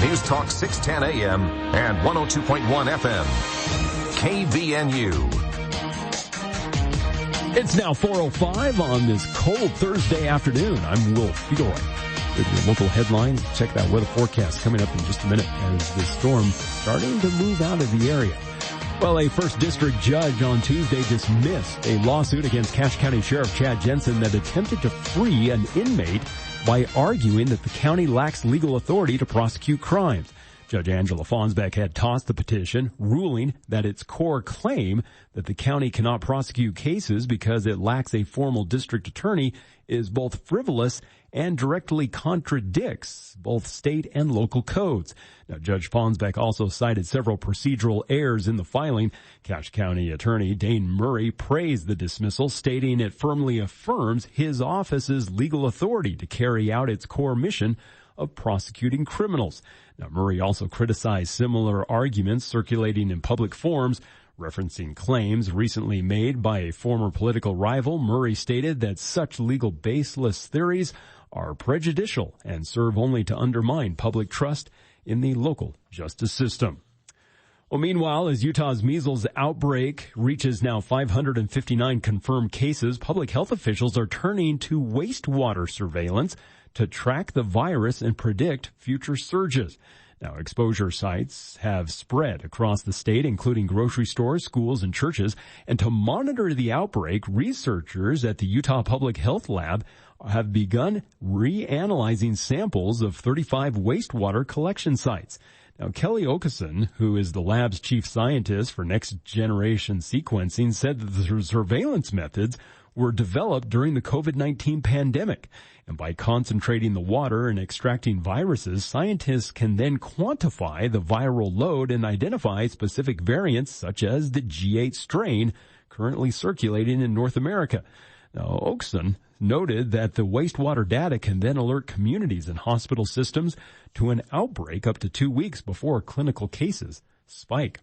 News Talk 610 AM and 102.1 FM. KVNU. It's now 4:05 on this cold Thursday afternoon. I'm Will Fielroy with your local headlines. Check that weather forecast coming up in just a minute as the storm starting to move out of the area. Well, a first district judge on Tuesday dismissed a lawsuit against Cache County Sheriff Chad Jensen that attempted to free an inmate by arguing that the county lacks legal authority to prosecute crimes. Judge Angela Fonsbeck had tossed the petition, ruling that its core claim that the county cannot prosecute cases because it lacks a formal district attorney is both frivolous and directly contradicts both state and local codes. Now, Judge Fonsbeck also cited several procedural errors in the filing. Cache County Attorney Dane Murray praised the dismissal, stating it firmly affirms his office's legal authority to carry out its core mission of prosecuting criminals. Now, Murray also criticized similar arguments circulating in public forums, referencing claims recently made by a former political rival. Murray stated that such legal baseless theories are prejudicial and serve only to undermine public trust in the local justice system. Well, meanwhile, as Utah's measles outbreak reaches now 559 confirmed cases, public health officials are turning to wastewater surveillance to track the virus and predict future surges. Now, exposure sites have spread across the state, including grocery stores, schools, and churches. And to monitor the outbreak, researchers at the Utah Public Health Lab have begun reanalyzing samples of 35 wastewater collection sites. Now, Kelly Okeson, who is the lab's chief scientist for next-generation sequencing, said that the surveillance methods were developed during the COVID-19 pandemic. And by concentrating the water and extracting viruses, scientists can then quantify the viral load and identify specific variants such as the G8 strain currently circulating in North America. Now, Okeson noted that the wastewater data can then alert communities and hospital systems to an outbreak up to 2 weeks before clinical cases spike.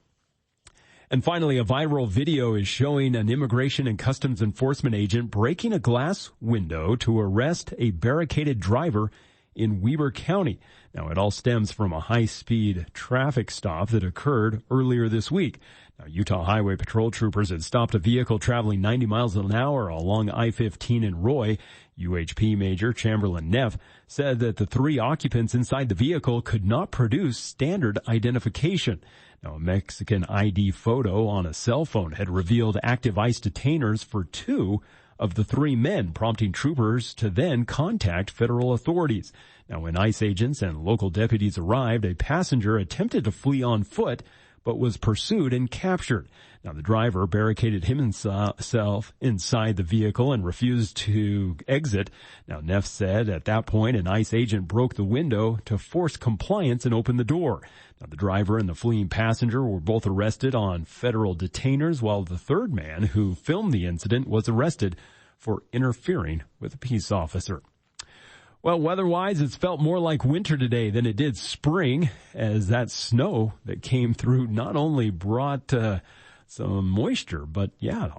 And finally, a viral video is showing an Immigration and Customs Enforcement agent breaking a glass window to arrest a barricaded driver in Weber County. Now, it all stems from a high-speed traffic stop that occurred earlier this week. Now, Utah Highway Patrol troopers had stopped a vehicle traveling 90 miles an hour along I-15 in Roy. UHP Major Chamberlain Neff said that the three occupants inside the vehicle could not produce standard identification. Now, a Mexican ID photo on a cell phone had revealed active ICE detainers for two of the three men, prompting troopers to then contact federal authorities. Now, when ICE agents and local deputies arrived, a passenger attempted to flee on foot, but was pursued and captured. Now, the driver barricaded himself inside the vehicle and refused to exit. Now, Neff said at that point an ICE agent broke the window to force compliance and open the door. Now, the driver and the fleeing passenger were both arrested on federal detainers, while the third man who filmed the incident was arrested for interfering with a peace officer. Well, weather-wise, it's felt more like winter today than it did spring, as that snow that came through not only brought some moisture, but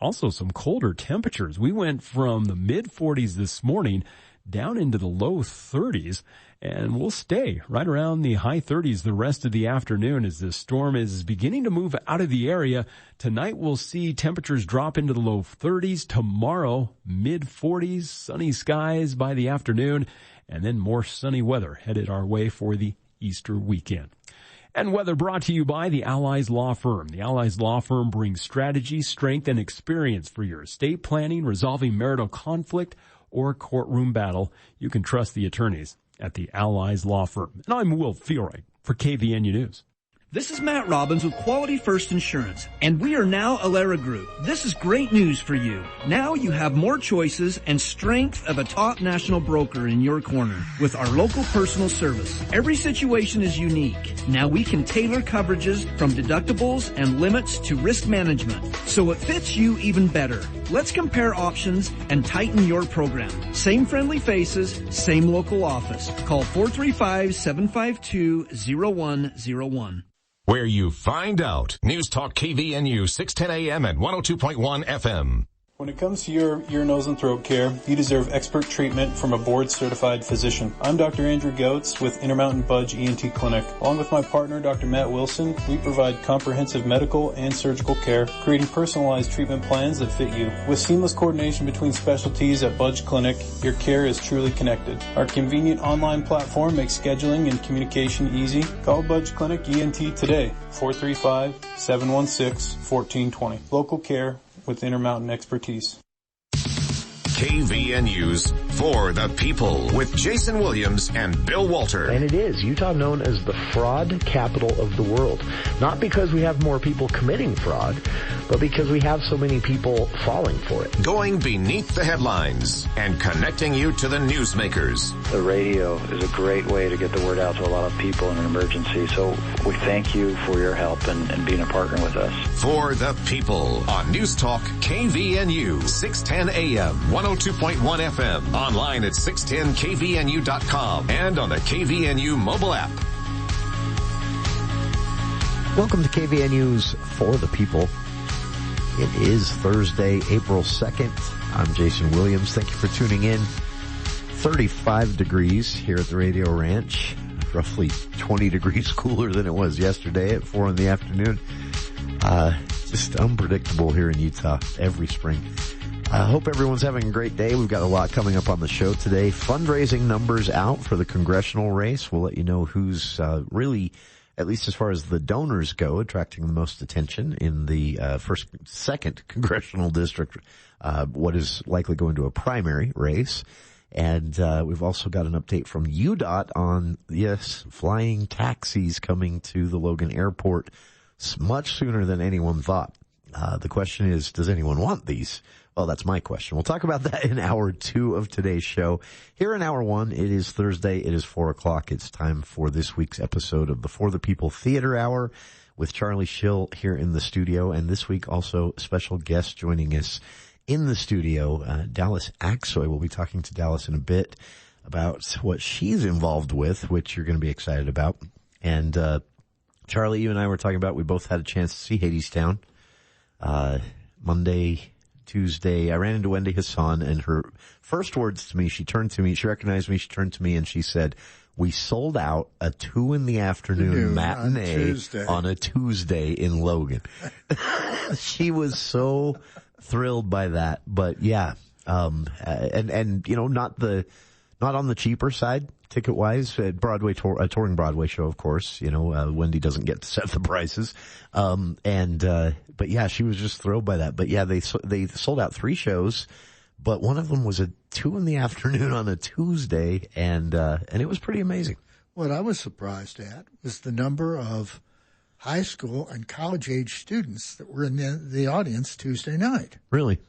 also some colder temperatures. We went from the mid-40s this morning down into the low 30s, and we'll stay right around the high 30s the rest of the afternoon as this storm is beginning to move out of the area. Tonight we'll see temperatures drop into the low 30s. Tomorrow, mid-40s, sunny skies by the afternoon, and then more sunny weather headed our way for the Easter weekend. And weather brought to you by the Allies Law Firm. The Allies Law Firm brings strategy, strength, and experience for your estate planning, resolving marital conflict, or courtroom battle. You can trust the attorneys at the Allies Law Firm. And I'm Will Fielroy for KVNU News. This is Matt Robbins with Quality First Insurance, and we are now Alera Group. This is great news for you. Now you have more choices and strength of a top national broker in your corner with our local personal service. Every situation is unique. Now we can tailor coverages from deductibles and limits to risk management, so it fits you even better. Let's compare options and tighten your program. Same friendly faces, same local office. Call 435-752-0101. Where you find out. News Talk KVNU 610 AM and 102.1 FM. When it comes to your ear, nose, and throat care, you deserve expert treatment from a board-certified physician. I'm Dr. Andrew Goetz with Intermountain Budge ENT Clinic. Along with my partner, Dr. Matt Wilson, we provide comprehensive medical and surgical care, creating personalized treatment plans that fit you. With seamless coordination between specialties at Budge Clinic, your care is truly connected. Our convenient online platform makes scheduling and communication easy. Call Budge Clinic ENT today, 435-716-1420. Local care with Intermountain expertise. KVNU's For the People with Jason Williams and Bill Walter. And it is Utah known as the fraud capital of the world. Not because we have more people committing fraud, but because we have so many people falling for it. Going beneath the headlines and connecting you to the newsmakers. The radio is a great way to get the word out to a lot of people in an emergency. So we thank you for your help and being a partner with us. For the People on News Talk KVNU 610 AM, 102.1 FM, online at 610kvnu.com and on the KVNU mobile app. Welcome to KVNU's For the People. It is Thursday, April 2nd. I'm Jason Williams. Thank you for tuning in. 35 degrees here at the Radio Ranch. Roughly 20 degrees cooler than it was yesterday at 4 in the afternoon. Just unpredictable here in Utah every spring. I hope everyone's having a great day. We've got a lot coming up on the show today. Fundraising numbers out for the congressional race. We'll let you know who's really, at least as far as the donors go, attracting the most attention in the second congressional district, what is likely going to a primary race. And we've also got an update from UDOT on, yes, flying taxis coming to the Logan Airport much sooner than anyone thought. The question is, does anyone want these? Well, that's my question. We'll talk about that in hour 2 of today's show. Here in hour 1, it is Thursday. It is 4 o'clock. It's time for this week's episode of the For the People Theater Hour with Charlie Schill here in the studio. And this week also special guest joining us in the studio, Dallas Aksoy. We'll be talking to Dallas in a bit about what she's involved with, which you're going to be excited about. And Charlie, you and I were talking about, we both had a chance to see Hadestown Monday, Tuesday. I ran into Wendy Hassan, and her first words to me, she recognized me, she turned to me and she said, we sold out a 2 in the afternoon matinee on a Tuesday in Logan. She was so thrilled by that, but yeah, and you know, not on the cheaper side, ticket wise, a touring Broadway show, of course, you know, Wendy doesn't get to set the prices. But yeah, she was just thrilled by that. But yeah, they sold out 3 shows, but one of them was a 2 in the afternoon on a Tuesday, and it was pretty amazing. What I was surprised at was the number of high school and college age students that were in the audience Tuesday night. Really?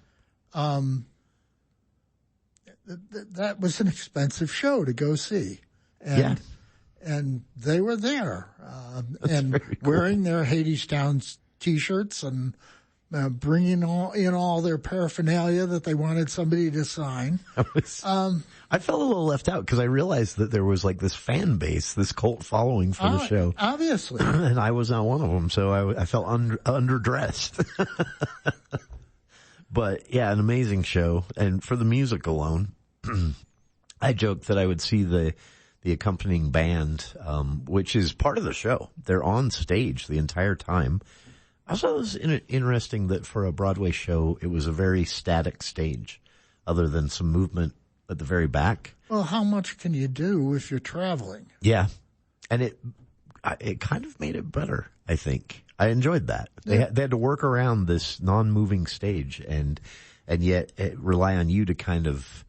That was an expensive show to go see. And they were there, and wearing their Hadestown T-shirts and bringing all their paraphernalia that they wanted somebody to sign. I felt a little left out because I realized that there was like this fan base, this cult following for the show. Obviously. And I was not one of them, so I felt underdressed. But yeah, an amazing show. And for the music alone, I joked that I would see the accompanying band, which is part of the show. They're on stage the entire time. I thought it was interesting that for a Broadway show, it was a very static stage, other than some movement at the very back. Well, how much can you do if you're traveling? Yeah. And it kind of made it better, I think. I enjoyed that. They had to work around this non-moving stage and yet rely on you to kind of,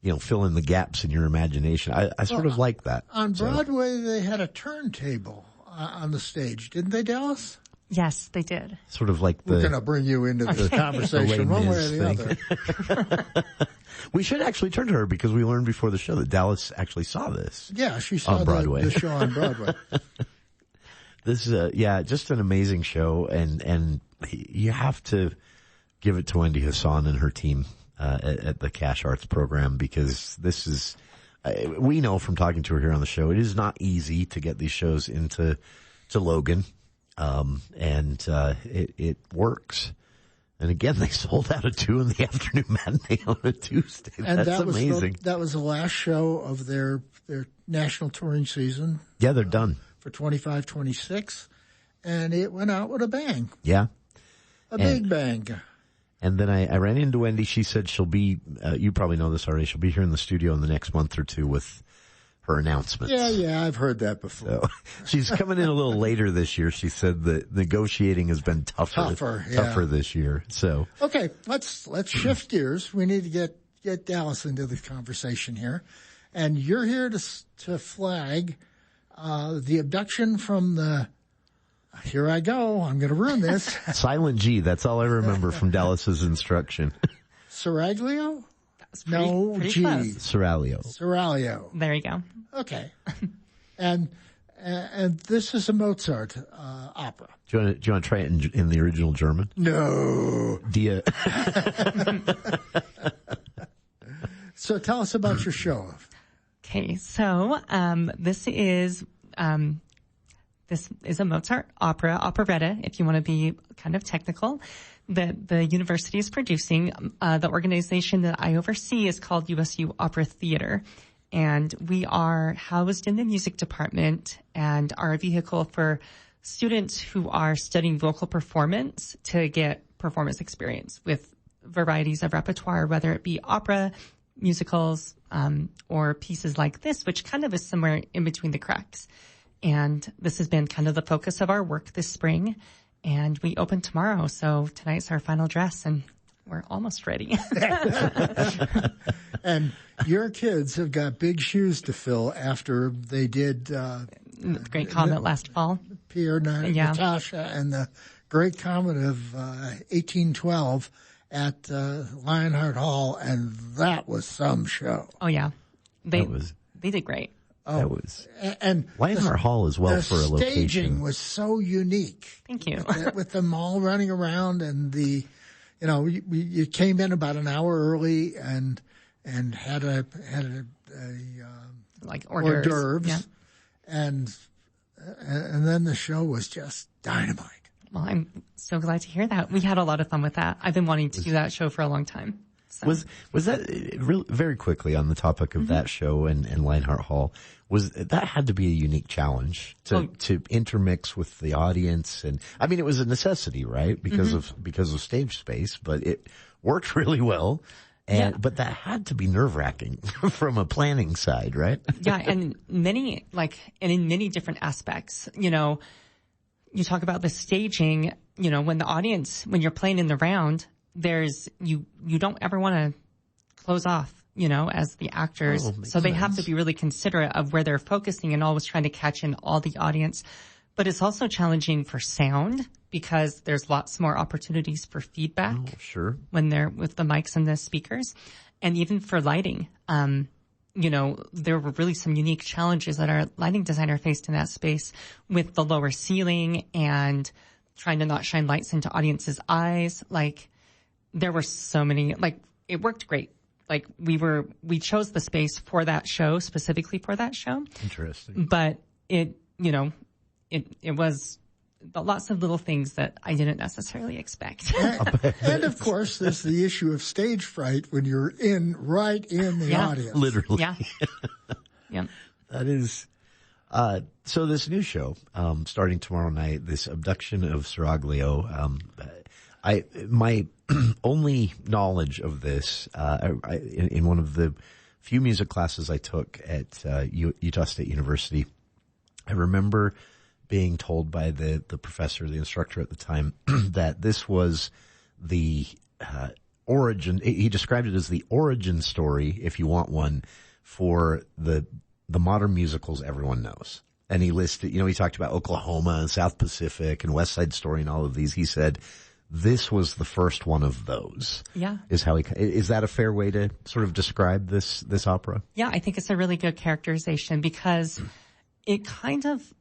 you know, fill in the gaps in your imagination. I sort of like that. On Broadway, they had a turntable on the stage, didn't they, Dallas? Yes, they did. Sort of like we're going to bring you into the conversation one way or the other. We should actually turn to her because we learned before the show that Dallas actually saw this. Yeah, she saw the show on Broadway. This is just an amazing show, and you have to give it to Wendy Hassan and her team at the Cash Arts program, because this is, we know from talking to her here on the show, it is not easy to get these shows into Logan. It works. And again, they sold out a 2 in the afternoon matinee on a Tuesday. And That's amazing. That was the last show of their national touring season. Yeah, they're done. For 25-26. And it went out with a bang. Yeah. Big bang. And then I ran into Wendy. She said she'll be, you probably know this already, she'll be here in the studio in the next month or two with her announcements. Yeah, I've heard that before. So, she's coming in a little later this year. She said the negotiating has been tougher this year. So okay, let's shift gears. We need to get Dallas into the conversation here, and you're here to flag the abduction from the. Here I go. I'm going to ruin this. Silent G. That's all I remember from Dallas's instruction. Seraglio? Pretty G. close. Seraglio. There you go. Okay. And this is a Mozart opera. Do you want to try it in the original German? No. Dia. So tell us about your show. Okay, so this is a Mozart opera, operetta, if you want to be kind of technical, that the university is producing. The organization that I oversee is called USU Opera Theater. And we are housed in the music department and are a vehicle for students who are studying vocal performance to get performance experience with varieties of repertoire, whether it be opera, musicals, or pieces like this, which kind of is somewhere in between the cracks. And this has been kind of the focus of our work this spring. And we open tomorrow. So tonight's our final dress and we're almost ready. And your kids have got big shoes to fill after they did the Great Comet last fall. Pierre, Natasha, and the Great Comet of 1812 at Lionheart Hall, and that was some show. Oh yeah, they did great. That was and Lionheart Hall as well for a location. The staging was so unique. Thank you. With them all running around and you came in about an hour early and had a like hors d'oeuvres, yeah. and then the show was just dynamite. Well, I'm so glad to hear that. We had a lot of fun with that. I've been wanting to do that show for a long time. So. Was that really, very quickly on the topic of that show and Lionheart Hall? That had to be a unique challenge to intermix with the audience, and I mean it was a necessity, right? Because of stage space, but it worked really well. But that had to be nerve-wracking from a planning side, right? Yeah, and in many different aspects. You talk about the staging, when you're playing in the round, you don't ever want to close off, as the actors. So they have to be really considerate of where they're focusing and always trying to catch in all the audience. But it's also challenging for sound because there's lots more opportunities for feedback. Oh, sure. When they're with the mics and the speakers. And even for lighting, there were really some unique challenges that our lighting designer faced in that space with the lower ceiling and trying to not shine lights into audiences' eyes. There were so many, it worked great. We chose the space for that show, specifically for that show. Interesting. But it was lots of little things that I didn't necessarily expect. And of course, there's the issue of stage fright when you're right in the audience. Literally. Yeah. Yeah. That is, so this new show, starting tomorrow night, this Abduction of Seraglio, my only knowledge of this, in one of the few music classes I took at, Utah State University, I remember being told by the professor, the instructor at the time, that this was the, origin. He described it as the origin story, if you want one, for the modern musicals everyone knows. And he listed, he talked about Oklahoma and South Pacific and West Side Story and all of these. He said, this was the first one of those. Yeah. Is that a fair way to sort of describe this opera? Yeah, I think it's a really good characterization because it kind of,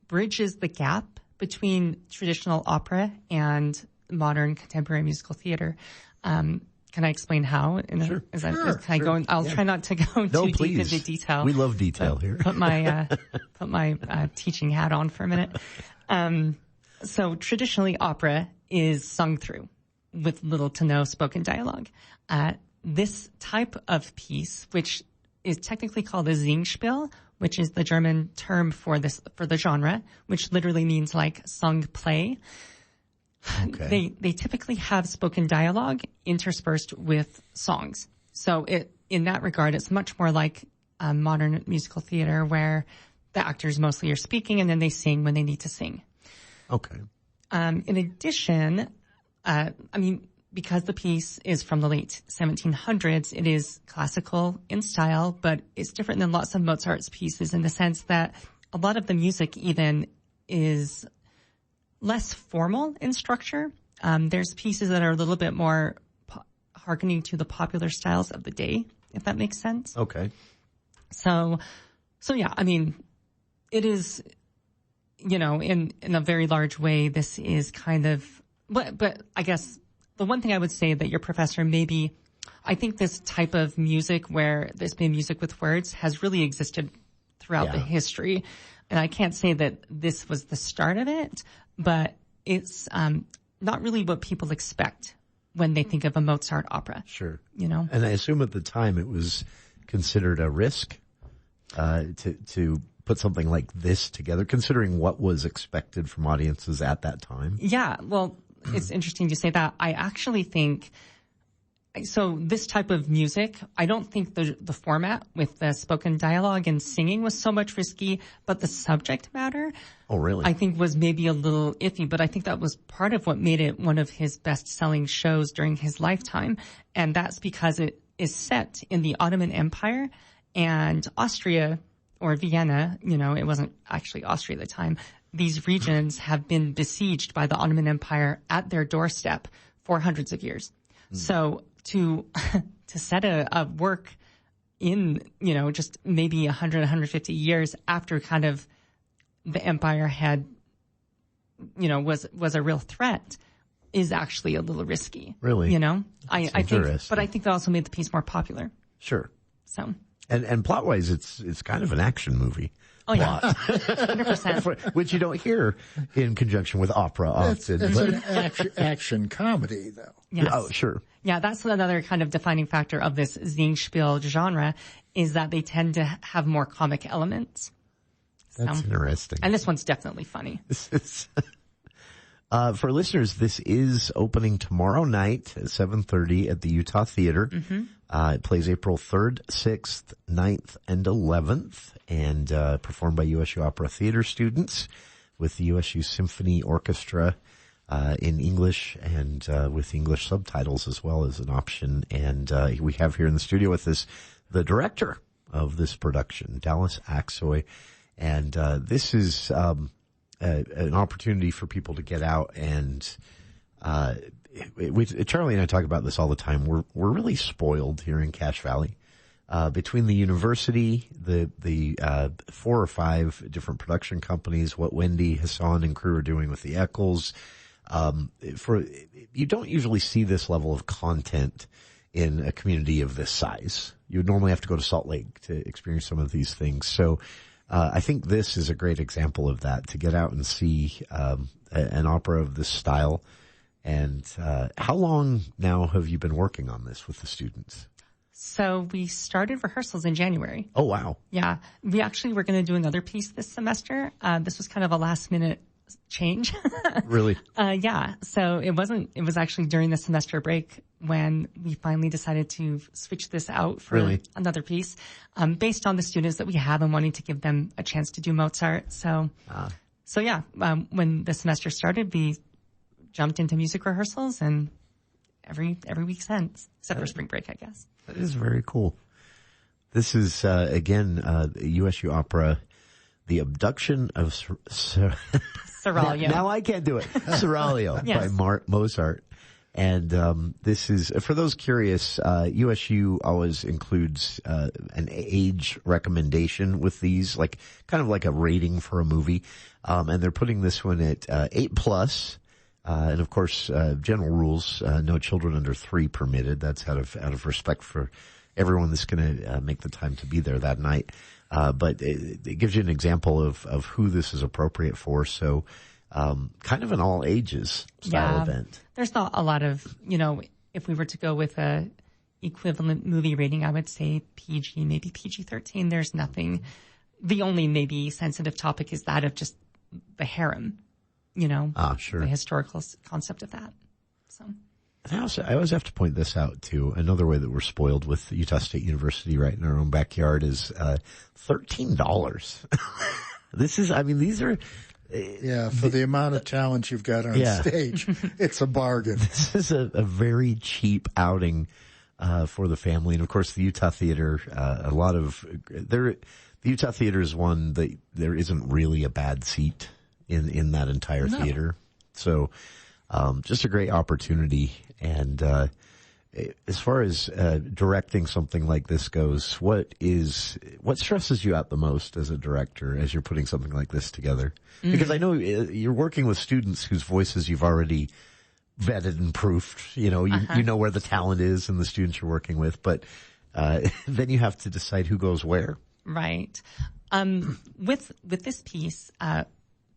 bridges the gap between traditional opera and modern contemporary musical theater. Can I explain how? Sure. I'll try not to go too deep into detail. We love detail here. Put my teaching hat on for a minute. So traditionally opera is sung through with little to no spoken dialogue. This type of piece, which is technically called a Singspiel, which is the German term for the genre, which literally means like sung play. Okay. They typically have spoken dialogue interspersed with songs. So in that regard, it's much more like modern musical theater where the actors mostly are speaking and then they sing when they need to sing. Okay. In addition, because the piece is from the late 1700s, it is classical in style, but it's different than lots of Mozart's pieces in the sense that a lot of the music even is less formal in structure. There's pieces that are a little bit more hearkening to the popular styles of the day, if that makes sense. Okay. So yeah, it is, in a very large way, this is kind of, but I guess the one thing I would say that your professor I think this type of music where there's been music with words has really existed throughout the history. And I can't say that this was the start of it, but it's not really what people expect when they think of a Mozart opera. Sure. And I assume at the time it was considered a risk to put something like this together, considering what was expected from audiences at that time. Yeah, well, it's interesting you say that. I actually think, so this type of music, I don't think the format with the spoken dialogue and singing was so much risky, but the subject matter, oh really? I think was maybe a little iffy, but I think that was part of what made it one of his best-selling shows during his lifetime. And that's because it is set in the Ottoman Empire and Austria, or Vienna, it wasn't actually Austria at the time. These regions have been besieged by the Ottoman Empire at their doorstep for hundreds of years. So to set a work in, just maybe 100, 150 years after kind of the empire had, was a real threat is actually a little risky. Really? I think, but I think that also made the piece more popular. Sure. So. And plot-wise, it's kind of an action movie. Oh, yeah. 100%. Which you don't hear in conjunction with opera often. It's an action comedy, though. Yes. Oh, sure. Yeah, that's another kind of defining factor of this Singspiel genre is that they tend to have more comic elements. That's interesting. And this one's definitely funny. For listeners, this is opening tomorrow night at 7:30 at the Utah Theater. Mm-hmm. It plays April 3rd, 6th, 9th, and 11th, and performed by USU Opera Theater students with the USU Symphony Orchestra in English and with English subtitles as well as an option. And we have here in the studio with us the director of this production, Dallas Aksoy. And this is an opportunity for people to get out and Charlie and I talk about this all the time. We're really spoiled here in Cache Valley. Between the university, the 4 or 5 different production companies, what Wendy, Hassan, and crew are doing with the Eccles, you don't usually see this level of content in a community of this size. You would normally have to go to Salt Lake to experience some of these things. So, I think this is a great example of that, to get out and see, an opera of this style. And, how long now have you been working on this with the students? So we started rehearsals in January. Oh, wow. Yeah. We actually were going to do another piece this semester. This was kind of a last minute change. Really? Yeah. So it was actually during the semester break when we finally decided to switch this out for another piece, based on the students that we have and wanting to give them a chance to do Mozart. So yeah, when the semester started, we jumped into music rehearsals and every week since, except for spring break, I guess. That is very cool. This is, again, USU Opera, The Abduction of Seraglio. Now I can't do it. Seraglio Yes. by Mozart. And this is, for those curious, USU always includes an age recommendation with these, like kind of like a rating for a movie. And they're putting this one at 8+. And of course, general rules, no children under 3 permitted. That's out of respect for everyone that's going to make the time to be there that night. But it gives you an example of who this is appropriate for. So, kind of an all ages style event. There's not a lot of, if we were to go with a equivalent movie rating, I would say PG, maybe PG-13. There's nothing. The only maybe sensitive topic is that of just the harem, sure. The historical concept of that. So. I always have to point this out too. Another way that we're spoiled with Utah State University right in our own backyard is $13. These are. For the amount of talent you've got on stage, it's a bargain. This is a very cheap outing for the family, and of course the Utah Theater. The Utah Theater is one that there isn't really a bad seat in that entire theater, so just a great opportunity. And as far as directing something like this goes, what stresses you out the most as a director as you're putting something like this together? Because I know you're working with students whose voices you've already vetted and proofed. You know where the talent is in the students you're working with, but then you have to decide who goes where. Right. With this piece,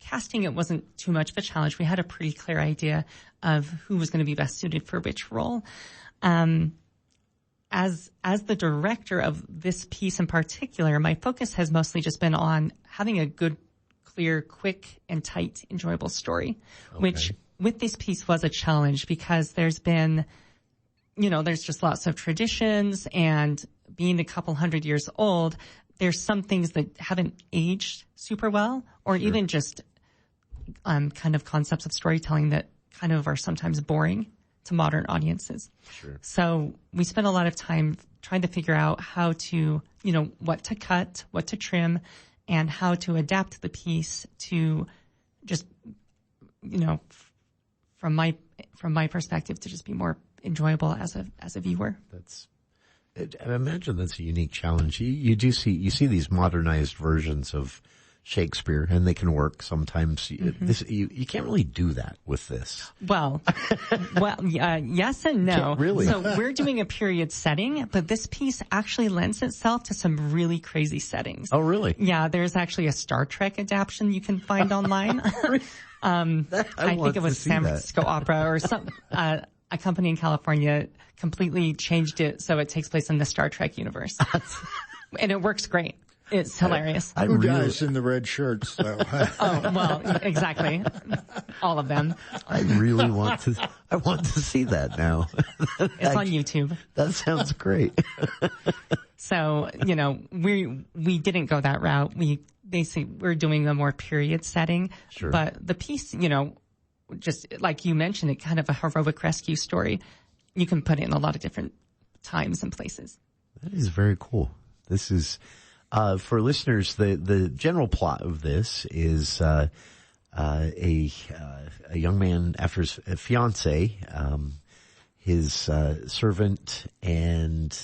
casting it wasn't too much of a challenge. We had a pretty clear idea of who was going to be best suited for which role. As the director of this piece in particular, my focus has mostly just been on having a good, clear, quick, and tight, enjoyable story, which with this piece was a challenge because there's been, there's just lots of traditions, and being a couple hundred years old, there's some things that haven't aged super well, or even just kind of concepts of storytelling that kind of are sometimes boring to modern audiences. Sure. So we spent a lot of time trying to figure out how to, what to cut, what to trim, and how to adapt the piece to just, from my perspective, to just be more enjoyable as a viewer. I imagine that's a unique challenge. You see these modernized versions of Shakespeare, and they can work sometimes. You can't really do that with this. Well, yes and no. Really? So we're doing a period setting, but this piece actually lends itself to some really crazy settings. Oh, really? Yeah, there's actually a Star Trek adaptation you can find online. I think it was San Francisco Opera or some a company in California completely changed it so it takes place in the Star Trek universe, and it works great. It's hilarious. Who dies in the red shirts, though? Oh, well, exactly. All of them. I really want to see that now. It's on YouTube. That sounds great. So, we didn't go that route. We're doing a more period setting. Sure. But the piece, just like you mentioned, it kind of a heroic rescue story. You can put it in a lot of different times and places. That is very cool. This is, for listeners, the general plot of this is, a young man after his fiance, his, servant and,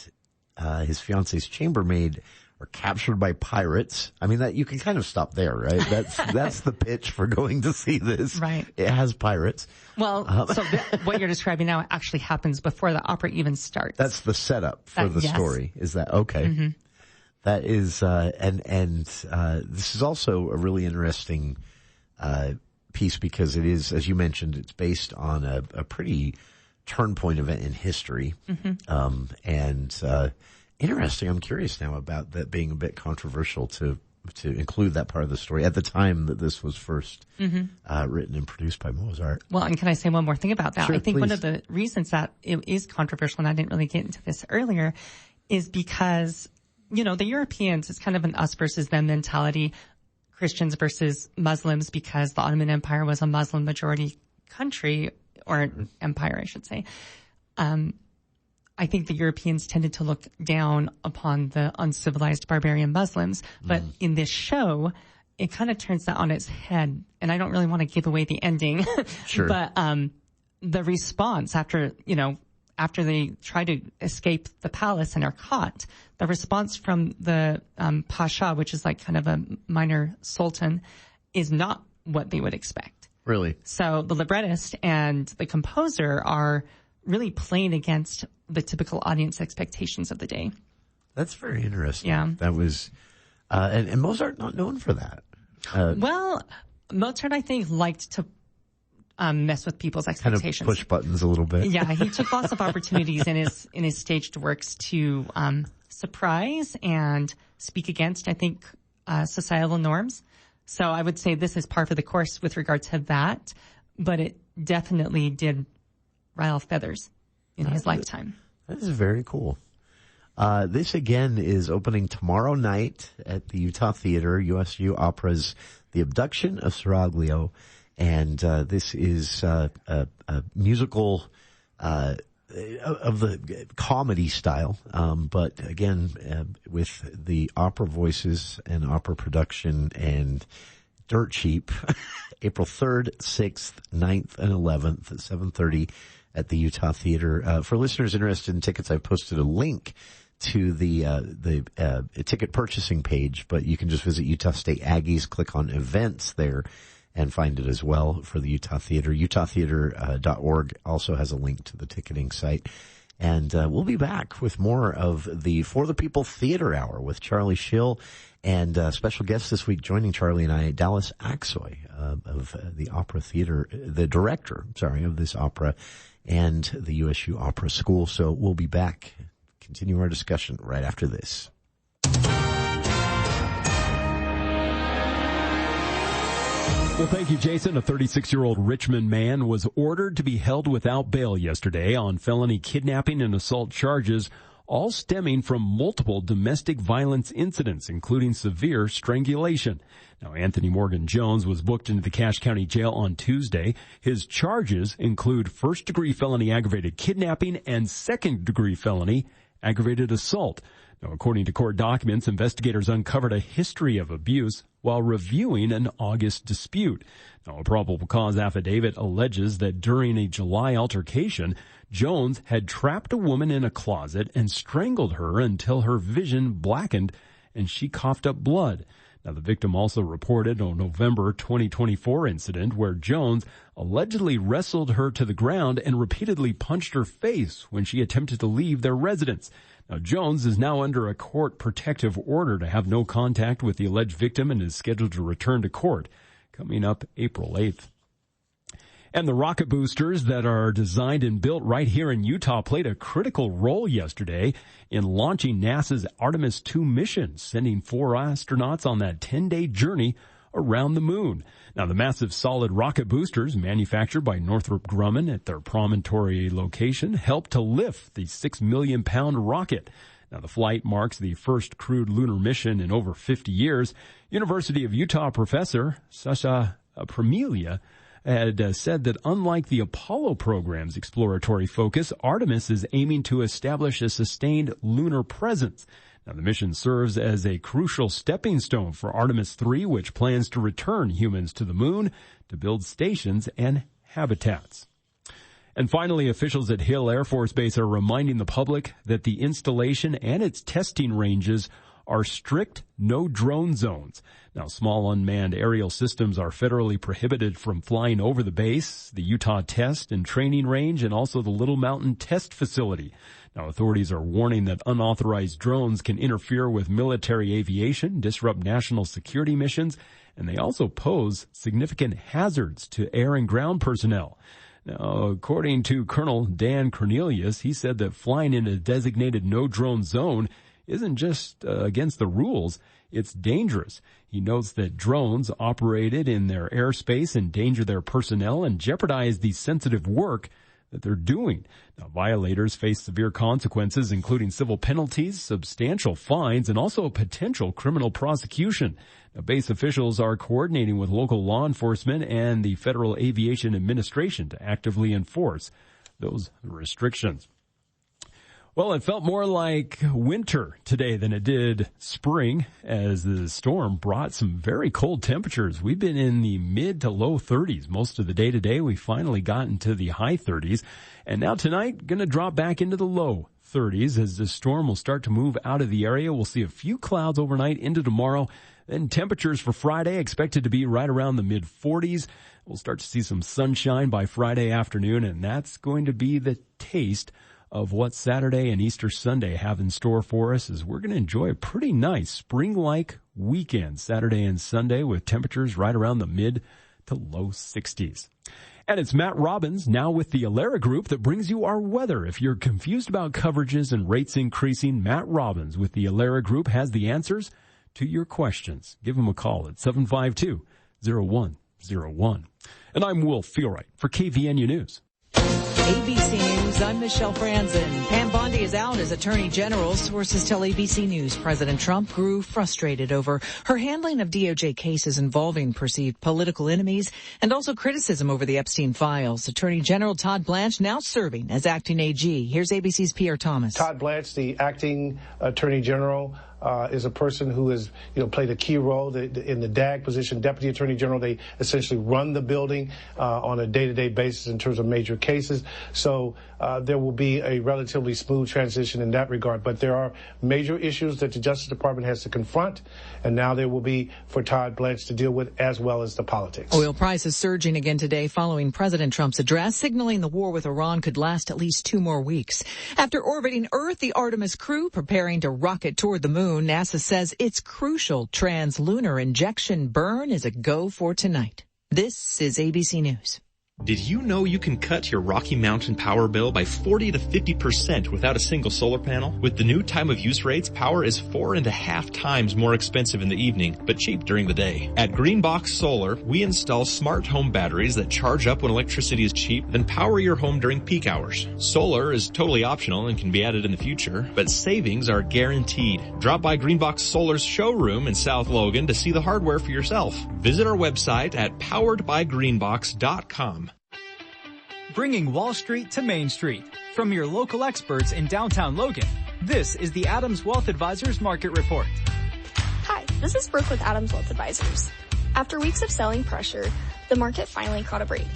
his fiance's chambermaid are captured by pirates. I mean, that you can kind of stop there, right? That's the pitch for going to see this. Right. It has pirates. Well, so what you're describing now actually happens before the opera even starts. That's the setup for the story. Is that okay? Mm-hmm. That is, this is also a really interesting, piece because it is, as you mentioned, it's based on a pretty turn point event in history. Mm-hmm. Interesting. I'm curious now about that being a bit controversial to include that part of the story at the time that this was first written and produced by Mozart. Well, and can I say one more thing about that? Sure, I think please. One of the reasons that it is controversial, and I didn't really get into this earlier, is because, the Europeans, it's kind of an us versus them mentality, Christians versus Muslims, because the Ottoman Empire was a Muslim majority country, or empire, I should say. I think the Europeans tended to look down upon the uncivilized barbarian Muslims. But in this show, it kind of turns that on its head. And I don't really want to give away the ending. Sure. But the response after they try to escape the palace and are caught, the response from the Pasha, which is like kind of a minor sultan, is not what they would expect. Really? So the librettist and the composer are really playing against the typical audience expectations of the day. That's very interesting. Yeah. That was, and Mozart not known for that. Well, Mozart, I think, liked to mess with people's expectations. Kind of push buttons a little bit. Yeah, he took lots of opportunities in his staged works to surprise and speak against, I think, societal norms. So I would say this is par for the course with regard to that, but it definitely did rile feathers in his lifetime. That is very cool. This again is opening tomorrow night at the Utah Theater, USU Opera's The Abduction of Seraglio. And this is a musical of the comedy style, but again with the opera voices and opera production and dirt cheap. April 3rd, 6th, 9th, and 11th at 7:30 at the Utah Theater. For listeners interested in tickets, I've posted a link to the ticket purchasing page, but you can just visit Utah State Aggies, click on events there, and find it as well for the Utah Theater. UtahTheater.org also has a link to the ticketing site. And we'll be back with more of the For the People Theater Hour with Charlie Schill, and special guest this week joining Charlie and I, Dallas Aksoy of the Opera Theater, the director, of this opera and the USU Opera School. So we'll be back, continue our discussion right after this. Well, thank you, Jason. A 36-year-old Richmond man was ordered to be held without bail yesterday on felony kidnapping and assault charges, all stemming from multiple domestic violence incidents, including severe strangulation. Now, Anthony Morgan Jones was booked into the Cache County Jail on Tuesday. His charges include first-degree felony aggravated kidnapping and second-degree felony aggravated assault. Now, according to court documents, investigators uncovered a history of abuse while reviewing an August dispute. Now, a probable cause affidavit alleges that during a July altercation, Jones had trapped a woman in a closet and strangled her until her vision blackened and she coughed up blood. Now, the victim also reported a November 2024 incident where Jones allegedly wrestled her to the ground and repeatedly punched her face when she attempted to leave their residence. Now, Jones is now under a court protective order to have no contact with the alleged victim and is scheduled to return to court coming up April 8th. And the rocket boosters that are designed and built right here in Utah played a critical role yesterday in launching NASA's Artemis II mission, sending 4 astronauts on that 10-day journey around the moon. Now, the massive solid rocket boosters manufactured by Northrop Grumman at their Promontory location helped to lift the 6 million-pound rocket. Now, the flight marks the first crewed lunar mission in over 50 years. University of Utah professor Sasha Pramelia had said that unlike the Apollo program's exploratory focus, Artemis is aiming to establish a sustained lunar presence. Now, the mission serves as a crucial stepping stone for Artemis 3, which plans to return humans to the moon to build stations and habitats. And finally, officials at Hill Air Force Base are reminding the public that the installation and its testing ranges are strict no-drone zones. Now, small unmanned aerial systems are federally prohibited from flying over the base, the Utah Test and Training Range, and also the Little Mountain Test Facility. Now, authorities are warning that unauthorized drones can interfere with military aviation, disrupt national security missions, and they also pose significant hazards to air and ground personnel. Now, according to Colonel Dan Cornelius, he said that flying in a designated no-drone zone isn't just against the rules, it's dangerous. He notes that drones operated in their airspace endanger their personnel and jeopardize the sensitive work that they're doing. Now, violators face severe consequences, including civil penalties, substantial fines, and also potential criminal prosecution. Now, base officials are coordinating with local law enforcement and the Federal Aviation Administration to actively enforce those restrictions. Well, it felt more like winter today than it did spring, as the storm brought some very cold temperatures. We've been in the mid to low 30s most of the day today. We finally got into the high 30s. And now tonight, going to drop back into the low 30s as the storm will start to move out of the area. We'll see a few clouds overnight into tomorrow. Then temperatures for Friday expected to be right around the mid 40s. We'll start to see some sunshine by Friday afternoon, and that's going to be the taste of what Saturday and Easter Sunday have in store for us, as we're going to enjoy a pretty nice spring-like weekend, Saturday and Sunday, with temperatures right around the mid to low 60s. And it's Matt Robbins now with the Alera Group that brings you our weather. If you're confused about coverages and rates increasing, Matt Robbins with the Alera Group has the answers to your questions. Give him a call at 752-0101. And I'm Will Feelwright for KVNU News. ABC News, I'm Michelle Franzen. Pam Bondi is out as Attorney General. Sources tell ABC News President Trump grew frustrated over her handling of DOJ cases involving perceived political enemies and also criticism over the Epstein files. Attorney General Todd Blanche now serving as acting AG. Here's ABC's Pierre Thomas. Todd Blanche, the acting Attorney General, is a person who has, played a key role in the DAG position, Deputy Attorney General. They essentially run the building on a day-to-day basis in terms of major cases. So there will be a relatively smooth transition in that regard. But there are major issues that the Justice Department has to confront, and now there will be for Todd Blanche to deal with, as well as the politics. Oil prices surging again today following President Trump's address, signaling the war with Iran could last at least 2 more weeks. After orbiting Earth, the Artemis crew preparing to rocket toward the moon. NASA says its crucial translunar injection burn is a go for tonight. This is ABC News. Did you know you can cut your Rocky Mountain power bill by 40 to 50% without a single solar panel? With the new time of use rates, power is 4.5 times more expensive in the evening, but cheap during the day. At Greenbox Solar, we install smart home batteries that charge up when electricity is cheap, then power your home during peak hours. Solar is totally optional and can be added in the future, but savings are guaranteed. Drop by Greenbox Solar's showroom in South Logan to see the hardware for yourself. Visit our website at poweredbygreenbox.com. Bringing Wall Street to Main Street. From your local experts in downtown Logan, this is the Adams Wealth Advisors Market Report. Hi, this is Brooke with Adams Wealth Advisors. After weeks of selling pressure, the market finally caught a break.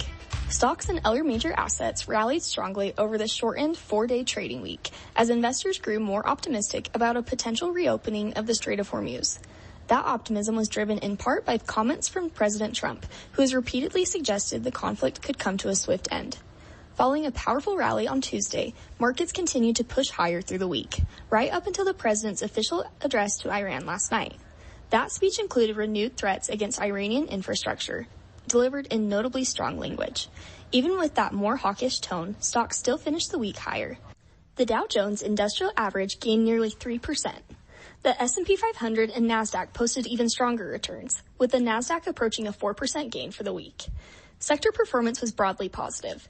Stocks and other major assets rallied strongly over the shortened 4-day trading week as investors grew more optimistic about a potential reopening of the Strait of Hormuz. That optimism was driven in part by comments from President Trump, who has repeatedly suggested the conflict could come to a swift end. Following a powerful rally on Tuesday, markets continued to push higher through the week, right up until the president's official address to Iran last night. That speech included renewed threats against Iranian infrastructure, delivered in notably strong language. Even with that more hawkish tone, stocks still finished the week higher. The Dow Jones Industrial Average gained nearly 3%. The S&P 500 and NASDAQ posted even stronger returns, with the NASDAQ approaching a 4% gain for the week. Sector performance was broadly positive.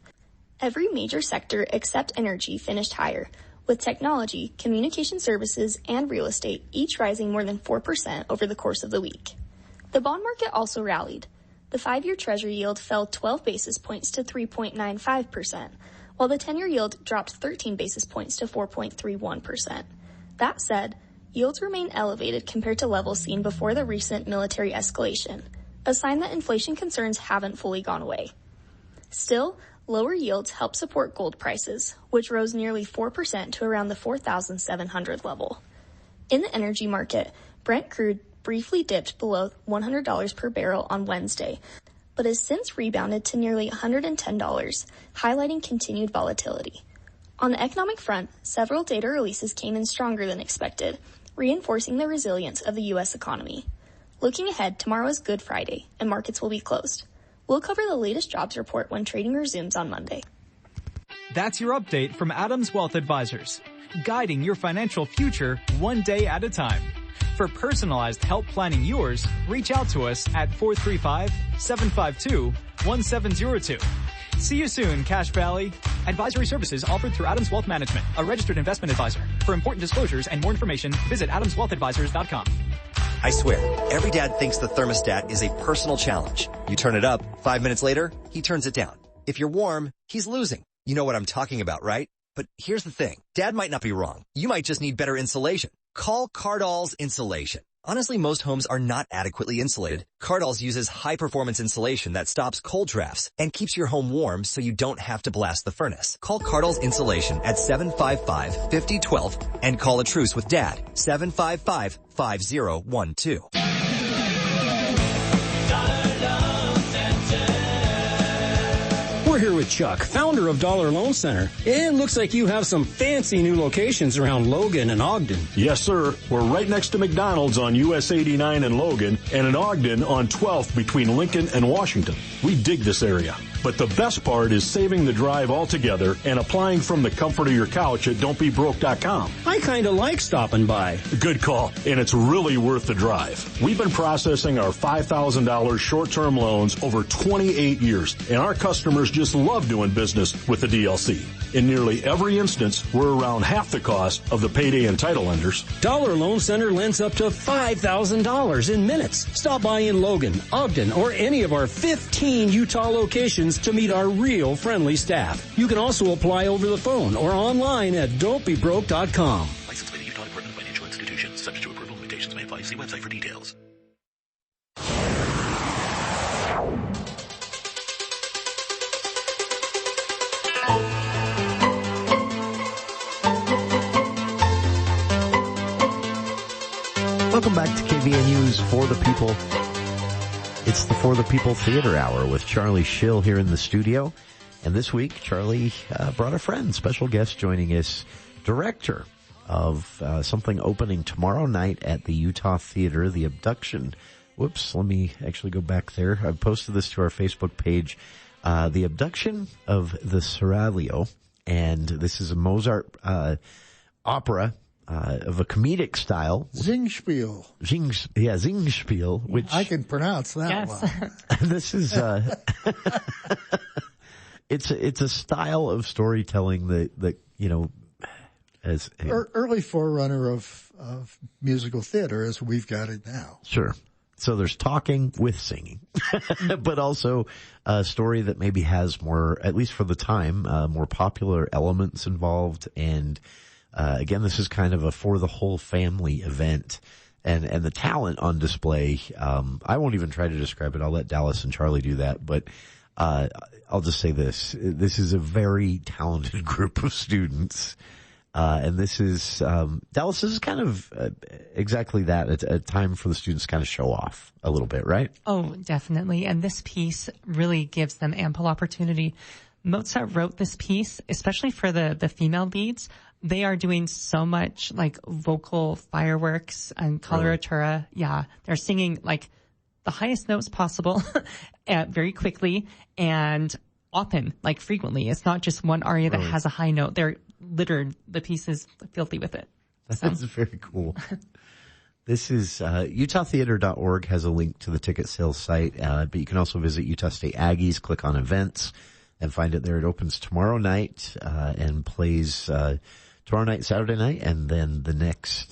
Every major sector except energy finished higher, with technology, communication services, and real estate each rising more than 4% over the course of the week. The bond market also rallied. The 5-year Treasury yield fell 12 basis points to 3.95%, while the 10-year yield dropped 13 basis points to 4.31%. That said, yields remain elevated compared to levels seen before the recent military escalation, a sign that inflation concerns haven't fully gone away. Still, lower yields help support gold prices, which rose nearly 4% to around the 4,700 level. In the energy market, Brent crude briefly dipped below $100 per barrel on Wednesday, but has since rebounded to nearly $110, highlighting continued volatility. On the economic front, several data releases came in stronger than expected, reinforcing the resilience of the U.S. economy. Looking ahead, tomorrow is Good Friday, and markets will be closed. We'll cover the latest jobs report when trading resumes on Monday. That's your update from Adams Wealth Advisors, guiding your financial future one day at a time. For personalized help planning yours, reach out to us at 435-752-1702. See you soon, Cache Valley. Advisory services offered through Adams Wealth Management, a registered investment advisor. For important disclosures and more information, visit adamswealthadvisors.com. I swear, every dad thinks the thermostat is a personal challenge. You turn it up, 5 minutes later, he turns it down. If you're warm, he's losing. You know what I'm talking about, right? But here's the thing. Dad might not be wrong. You might just need better insulation. Call Cardall's Insulation. Honestly, most homes are not adequately insulated. Cardall's uses high-performance insulation that stops cold drafts and keeps your home warm so you don't have to blast the furnace. Call Cardall's Insulation at 755-5012 and call a truce with Dad, 755-5012. We're here with with Chuck, founder of Dollar Loan Center. It looks like you have some fancy new locations around Logan and Ogden. Yes, sir. We're right next to McDonald's on US 89 in Logan and in Ogden on 12th between Lincoln and Washington. We dig this area. But the best part is saving the drive altogether and applying from the comfort of your couch at don'tbebroke.com. I kind of like stopping by. Good call, and it's really worth the drive. We've been processing our $5,000 short-term loans over 28 years, and our customers just love doing business with the DLC. In nearly every instance, we're around half the cost of the payday and title lenders. Dollar Loan Center lends up to $5,000 in minutes. Stop by in Logan, Ogden, or any of our 15 Utah locations to meet our real friendly staff. You can also apply over the phone or online at don'tbebroke.com. Licensed by the Utah Department of Financial Institutions. Subject to approval, limitations may apply. See website for details. Welcome back to KVNU's For the People. It's the For the People Theater Hour with Charlie Schill here in the studio. And this week, Charlie brought a friend, special guest joining us, director of something opening tomorrow night at the Utah Theater, The Abduction. Whoops, let me actually go back there. I posted this to our Facebook page. The Abduction of the Seraglio. And this is a Mozart opera of a comedic style. Singspiel. Singspiel, which I can pronounce that one. This is it's a style of storytelling that you know, as early forerunner of musical theater as we've got it now. Sure. So there's talking with singing, but also a story that maybe has more, at least for the time, more popular elements involved. And again, this is kind of a for the whole family event, and the talent on display. I won't even try to describe it. I'll let Dallas and Charlie do that. But I'll just say this: this is a very talented group of students, and this is Dallas. This is kind of exactly that. It's a time for the students to kind of show off a little bit, right? Oh, definitely. And this piece really gives them ample opportunity. Mozart wrote this piece, especially for the female leads. They are doing so much like vocal fireworks and coloratura. Really? Yeah. They're singing like the highest notes possible very quickly and often, like frequently. It's not just one aria that has a high note. They're littered. The piece is filthy with it. That's very cool. This is UtahTheater.org has a link to the ticket sales site, but you can also visit Utah State Aggies, click on events, and find it there. It opens tomorrow night and plays tomorrow night, Saturday night, and then the next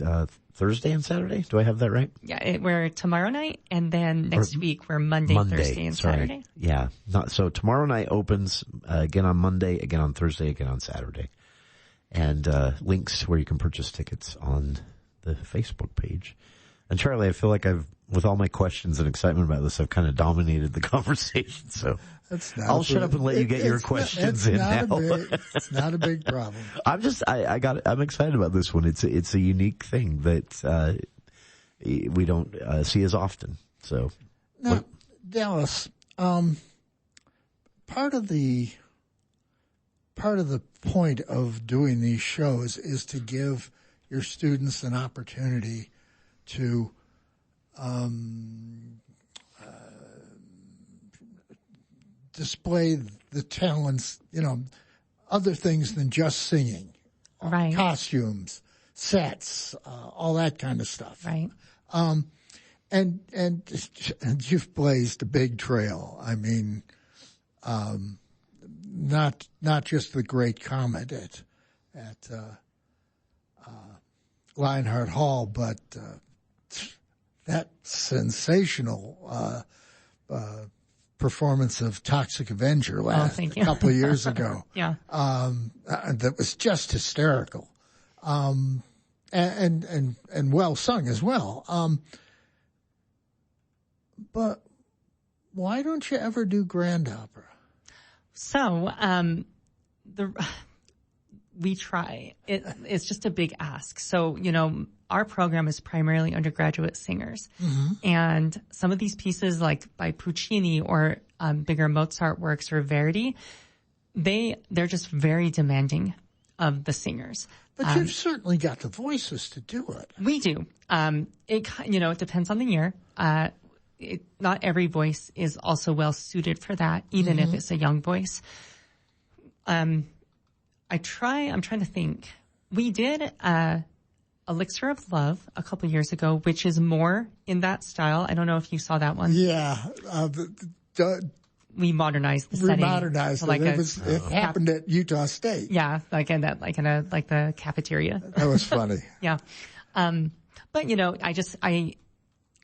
Thursday and Saturday. Do I have that right? Yeah, we're tomorrow night, and then next week we're Monday, Thursday, and Saturday. Yeah, so tomorrow night opens again on Monday, again on Thursday, again on Saturday, and links where you can purchase tickets on the Facebook page. And Charlie, I feel like with all my questions and excitement about this, I've kind of dominated the conversation. So I'll shut up and let you get your questions in now. It's not a big problem. I'm excited about this one. It's a unique thing that we don't see as often. So now, Dallas, part of the point of doing these shows is to give your students an opportunity to display the talents, other things than just singing, right? Costumes, sets, all that kind of stuff, right? And you've blazed a big trail. I mean, not just the Great Comet at Lionheart Hall, but that sensational performance of Toxic Avenger a couple of years ago. Yeah. That was just hysterical. And well sung as well. But why don't you ever do grand opera? So, we try. It's just a big ask. So, our program is primarily undergraduate singers. Mm-hmm. And some of these pieces, like by Puccini or bigger Mozart works or Verdi, they're just very demanding of the singers. But you've certainly got the voices to do it. We do. It depends on the year. Not every voice is also well suited for that, even if it's a young voice. I'm trying to think. We did Elixir of Love a couple years ago, which is more in that style. I don't know if you saw that one. Yeah. We modernized the setting. It happened at Utah State. Yeah, like the cafeteria. That was funny. Yeah. But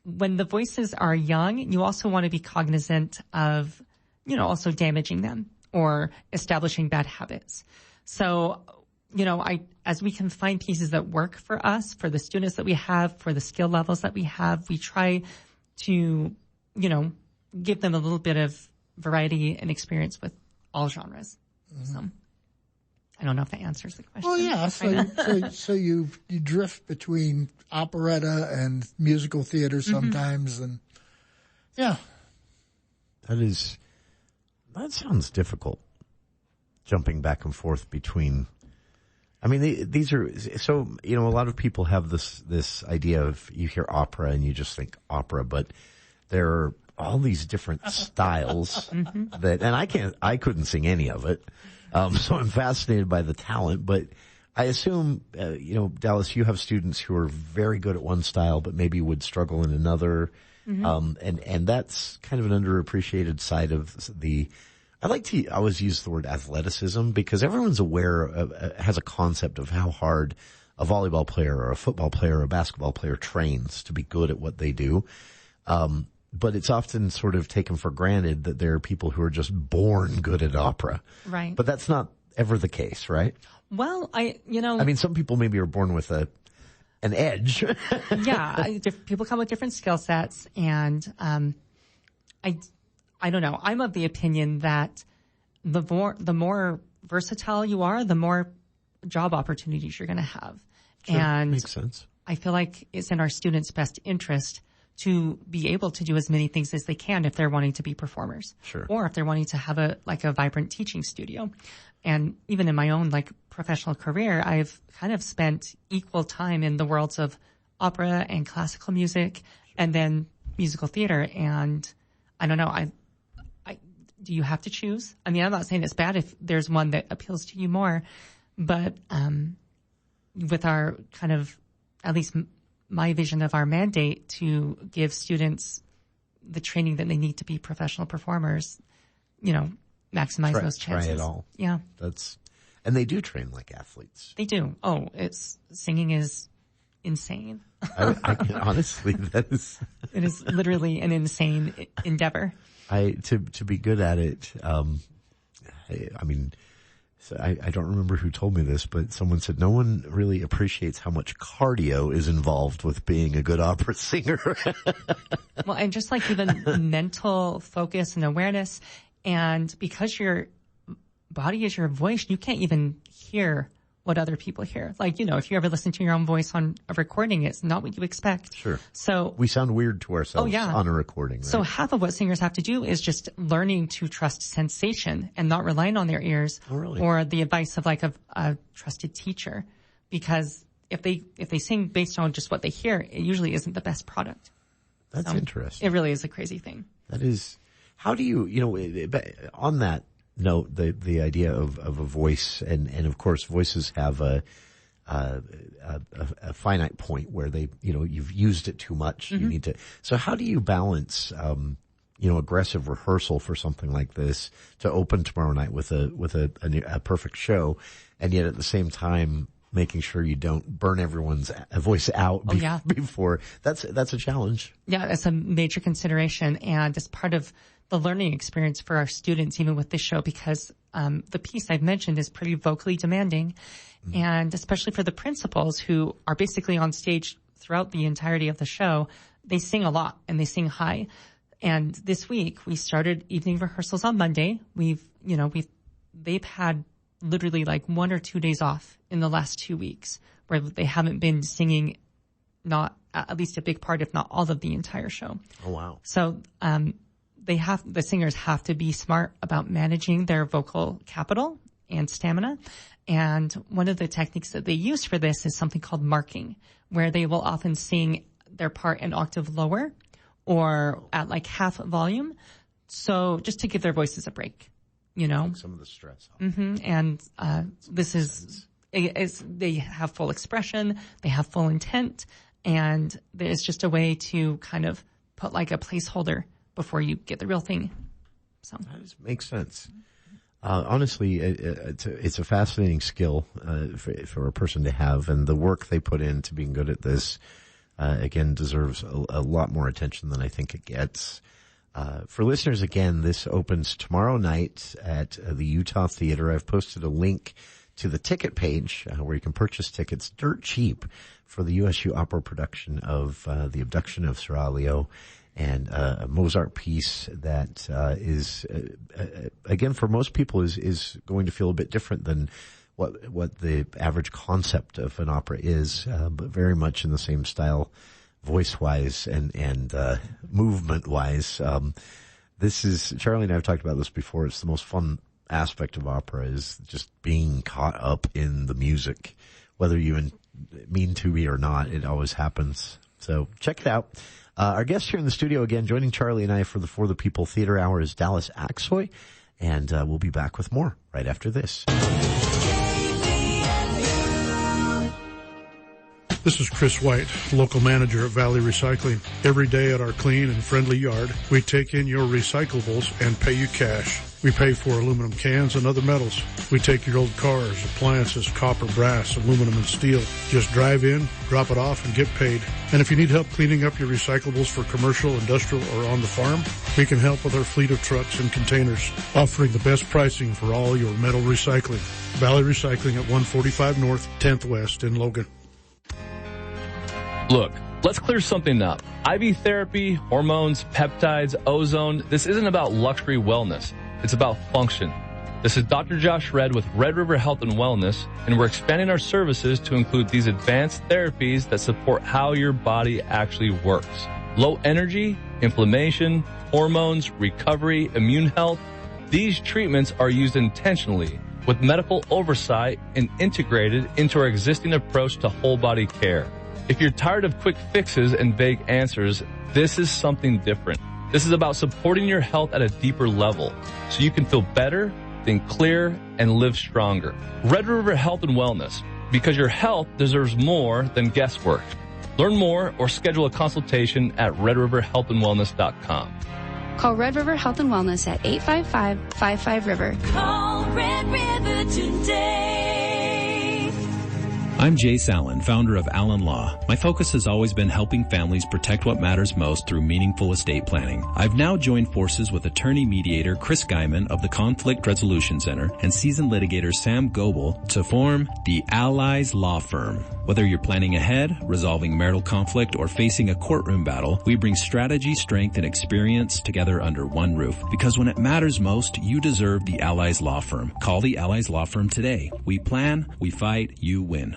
when the voices are young, you also want to be cognizant of, also damaging them or establishing bad habits. So, as we can find pieces that work for us, for the students that we have, for the skill levels that we have, we try to, give them a little bit of variety and experience with all genres. So, I don't know if that answers the question. Well, yeah. So you drift between operetta and musical theater sometimes, and yeah. That sounds difficult. Jumping back and forth between. I mean, these are so. A lot of people have this idea of you hear opera and you just think opera, but there are all these different styles and I couldn't sing any of it. So I'm fascinated by the talent, but I assume, Dallas, you have students who are very good at one style, but maybe would struggle in another. And that's kind of an underappreciated side of I like to always use the word athleticism because everyone's has a concept of how hard a volleyball player or a football player or a basketball player trains to be good at what they do. But it's often sort of taken for granted that there are people who are just born good at opera. Right. But that's not ever the case, right? Well, some people maybe are born with an edge. Yeah. People come with different skill sets. And, I don't know. I'm of the opinion that the more versatile you are, the more job opportunities you're going to have. Sure, and makes sense. I feel like it's in our students' best interest to be able to do as many things as they can if they're wanting to be performers. Sure. Or if they're wanting to have a vibrant teaching studio. And even in my own professional career, I've kind of spent equal time in the worlds of opera and classical music and then musical theater. And I don't know, do you have to choose? I mean, I'm not saying it's bad if there's one that appeals to you more, but with our kind of, at least my vision of our mandate to give students the training that they need to be professional performers, maximize those chances. Try it all. Yeah. And they do train like athletes. They do. Oh, singing is insane. Honestly, that is. It is literally an insane endeavor. To be good at it, I don't remember who told me this, but someone said no one really appreciates how much cardio is involved with being a good opera singer. Well, and just even mental focus and awareness, and because your body is your voice, you can't even hear what other people hear. If you ever listen to your own voice on a recording, it's not what you expect. Sure. So we sound weird to ourselves on a recording. Right? So half of what singers have to do is just learning to trust sensation and not relying on their ears or the advice of a trusted teacher. Because if they sing based on just what they hear, it usually isn't the best product. That's interesting. It really is a crazy thing. That is. How do you, on that note, the idea of a voice and of course voices have a finite point where you've used it too much. You need to. So how do you balance, aggressive rehearsal for something like this to open tomorrow night with a perfect show, and yet at the same time making sure you don't burn everyone's voice out before. That's a challenge. Yeah, that's a major consideration, and it's part of the learning experience for our students, even with this show, because the piece I've mentioned is pretty vocally demanding, and especially for the principals who are basically on stage throughout the entirety of the show, they sing a lot and they sing high. And this week we started evening rehearsals on Monday. They've had literally 1 or 2 days off in the last 2 weeks where they haven't been singing, not at least a big part, if not all of the entire show. Oh, wow. So, the singers have to be smart about managing their vocal capital and stamina. And one of the techniques that they use for this is something called marking, where they will often sing their part an octave lower or at like half volume. So just to give their voices a break, Take some of the stress off. Mm-hmm. And this is they have full expression, they have full intent, and it's just a way to kind of put like a placeholder before you get the real thing. So that makes sense. Honestly, it's a fascinating skill for a person to have, and the work they put into being good at this, again, deserves a lot more attention than I think it gets. For listeners, again, this opens tomorrow night at the Utah Theater. I've posted a link to the ticket page where you can purchase tickets dirt cheap for the USU opera production of The Abduction of Seraglio, and a Mozart piece that is again, for most people is going to feel a bit different than what the average concept of an opera is, but very much in the same style, voice-wise and movement-wise. This is, Charlie and I have talked about this before, it's the most fun aspect of opera, is just being caught up in the music. Whether you mean to be or not, it always happens. So check it out. Our guest here in the studio again, joining Charlie and I for the People Theater Hour, is Dallas Aksoy, and we'll be back with more right after this. This is Chris White, local manager at Valley Recycling. Every day at our clean and friendly yard, we take in your recyclables and pay you cash. We pay for aluminum cans and other metals. We take your old cars, appliances, copper, brass, aluminum, and steel. Just drive in, drop it off, and get paid. And if you need help cleaning up your recyclables for commercial, industrial, or on the farm, we can help with our fleet of trucks and containers, offering the best pricing for all your metal recycling. Valley Recycling at 145 North, 10th West in Logan. Look, let's clear something up. IV therapy, hormones, peptides, ozone, this isn't about luxury wellness. It's about function. This is Dr. Josh Red with Red River Health and Wellness, and we're expanding our services to include these advanced therapies that support how your body actually works. Low energy, inflammation, hormones, recovery, immune health. These treatments are used intentionally with medical oversight and integrated into our existing approach to whole body care. If you're tired of quick fixes and vague answers, this is something different. This is about supporting your health at a deeper level so you can feel better, think clear, and live stronger. Red River Health and Wellness, because your health deserves more than guesswork. Learn more or schedule a consultation at redriverhealthandwellness.com. Call Red River Health and Wellness at 855-55-RIVER. Call Red River today. I'm Jace Allen, founder of Allen Law. My focus has always been helping families protect what matters most through meaningful estate planning. I've now joined forces with attorney mediator Chris Guyman of the Conflict Resolution Center and seasoned litigator Sam Goebel to form the Allies Law Firm. Whether you're planning ahead, resolving marital conflict, or facing a courtroom battle, we bring strategy, strength, and experience together under one roof. Because when it matters most, you deserve the Allies Law Firm. Call the Allies Law Firm today. We plan, we fight, you win.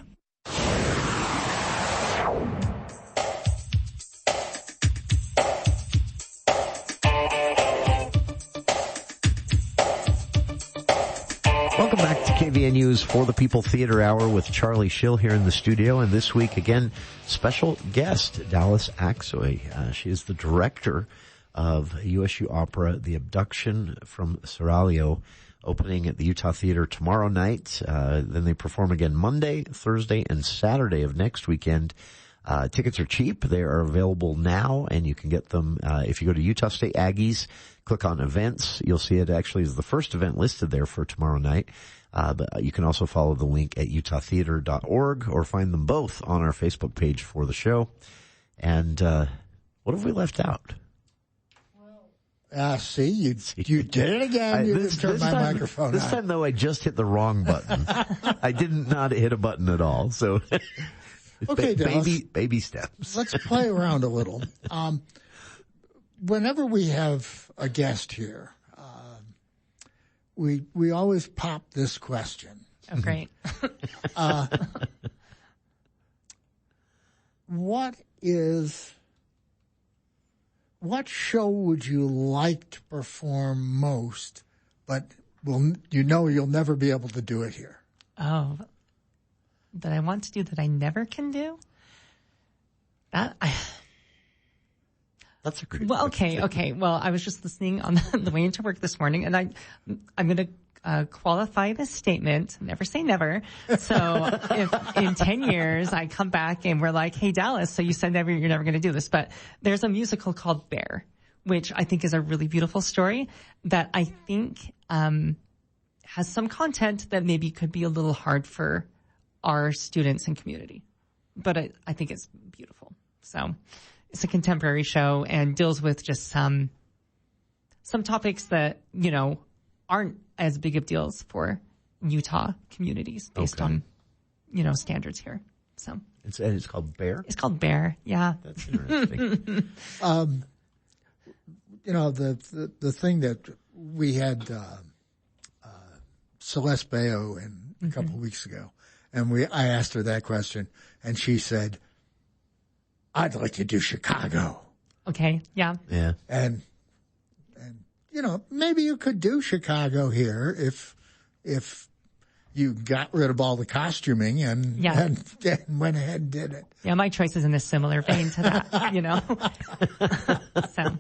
Welcome back to KVNU's For the People Theater Hour with Charlie Schill here in the studio. And this week, again, special guest, Dallas Aksoy. She is the director of USU Opera, The Abduction from Seraglio, opening at the Utah Theater tomorrow night. Then they perform again Monday, Thursday, and Saturday of next weekend. Tickets are cheap. They are available now, and you can get them if you go to Utah State Aggies, click on events. You'll see it actually is the first event listed there for tomorrow night. But you can also follow the link at utahtheater.org or find them both on our Facebook page for the show. And what have we left out? See, you did it again. You turned my microphone on. This time, though, I just hit the wrong button. I did not hit a button at all. So, okay, baby steps. Let's play around a little. Whenever we have a guest here, we always pop this question. Oh, great. what show would you like to perform most, but you'll never be able to do it here? Oh, that I want to do that I never can do? That's a great Well, okay. Well, I was just listening on the way into work this morning, and I'm going to qualify this statement. Never say never. So if in 10 years I come back and we're like, hey, Dallas, so you said you're never going to do this, but there's a musical called Bear, which I think is a really beautiful story that I think has some content that maybe could be a little hard for our students and community. But I think it's beautiful. So it's a contemporary show and deals with just some topics that, aren't as big of deals for Utah communities based on, standards here. So it's called Bear? It's called Bear. Yeah. That's interesting. The thing that we had, Celeste Bayo in a couple of weeks ago, and I asked her that question and she said, I'd like to do Chicago. Okay. Yeah. Yeah. And maybe you could do Chicago here if you got rid of all the costuming and went ahead and did it. Yeah, my choice is in a similar vein to that, So.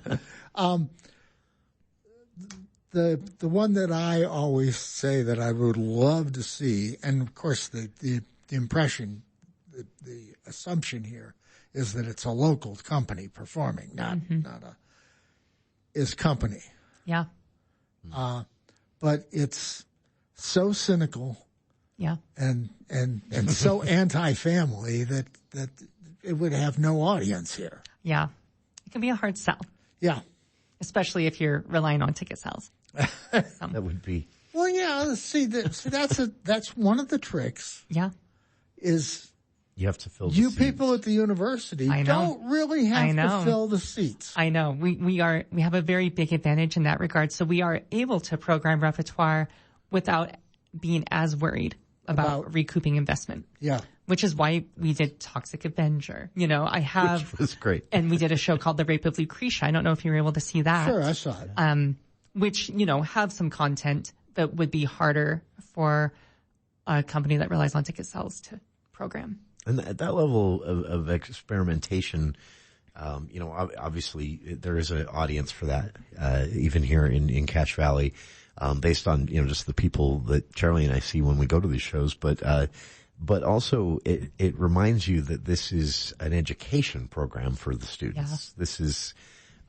The one that I always say that I would love to see, and of course the impression, the assumption here is that it's a local company performing, is Company. Yeah. But it's so cynical. Yeah. And so anti-family that it would have no audience here. Yeah. It can be a hard sell. Yeah. Especially if you're relying on ticket sales. That would be. Well, yeah, that's one of the tricks. Yeah. Is you have to fill the seats. People at the university don't really have to fill the seats. I know. We have a very big advantage in that regard. So we are able to program repertoire without being as worried about recouping investment. Yeah. Which is why we did Toxic Avenger. Which was great. And we did a show called The Rape of Lucretia. I don't know if you were able to see that. Sure, I saw it. Which, have some content that would be harder for a company that relies on ticket sales to program. And at that level of experimentation, obviously there is an audience for that, even here in Cache Valley, based on, just the people that Charlie and I see when we go to these shows. But also it reminds you that this is an education program for the students. Yeah. This is,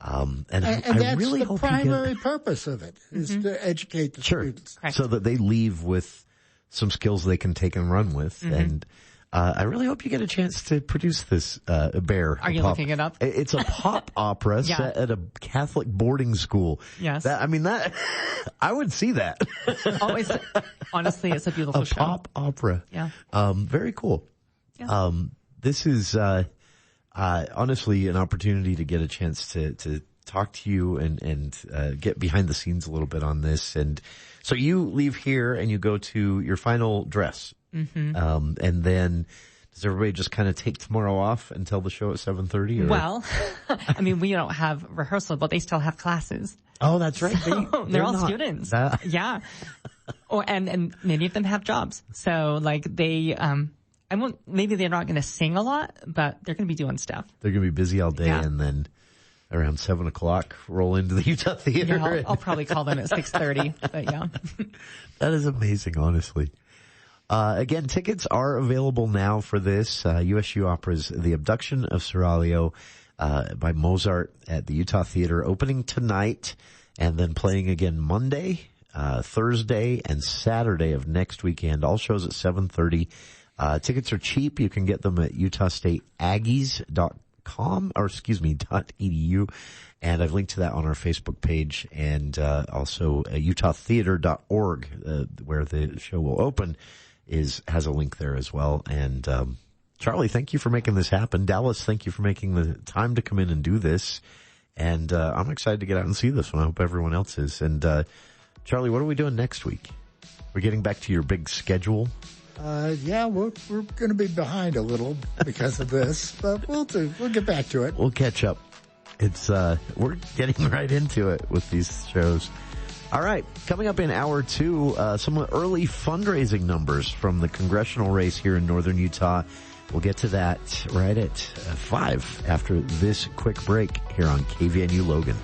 and I that's really the hope primary purpose of it is to educate the students. Correct. So that they leave with some skills they can take and run with. And, I really hope you get a chance to produce this, Bear. Are you looking it up? It's a pop opera set at a Catholic boarding school. Yes. I would see that. Honestly, it's a beautiful show. A pop opera. Yeah. Very cool. Yeah. This is, honestly an opportunity to get a chance to talk to you and get behind the scenes a little bit on this. And so you leave here and you go to your final dress. Mm-hmm. And then does everybody just kind of take tomorrow off until the show at 7:30? Well, we don't have rehearsal, but they still have classes. Oh, that's right. They're all students. Yeah. And many of them have jobs. So maybe they're not going to sing a lot, but they're going to be doing stuff. They're going to be busy all day and then around 7:00 roll into the Utah Theater. Yeah, I'll probably call them at 6:30, but yeah. That is amazing, honestly. Again, tickets are available now for this. USU Opera's The Abduction of Seraglio, by Mozart at the Utah Theater, opening tonight and then playing again Monday, Thursday, and Saturday of next weekend. All shows at 7:30. Tickets are cheap. You can get them at utahstateaggies.com .edu. And I've linked to that on our Facebook page and, also utahtheater.org, where the show will open has a link there as well. And, Charlie, thank you for making this happen. Dallas, thank you for making the time to come in and do this. And, I'm excited to get out and see this one. I hope everyone else is. And, Charlie, what are we doing next week? We're getting back to your big schedule. Yeah, we're going to be behind a little because of this, but we'll get back to it. We'll catch up. It's, we're getting right into it with these shows. All right. Coming up in hour 2, some early fundraising numbers from the congressional race here in northern Utah. We'll get to that right at 5 after this quick break here on KVNU Logan.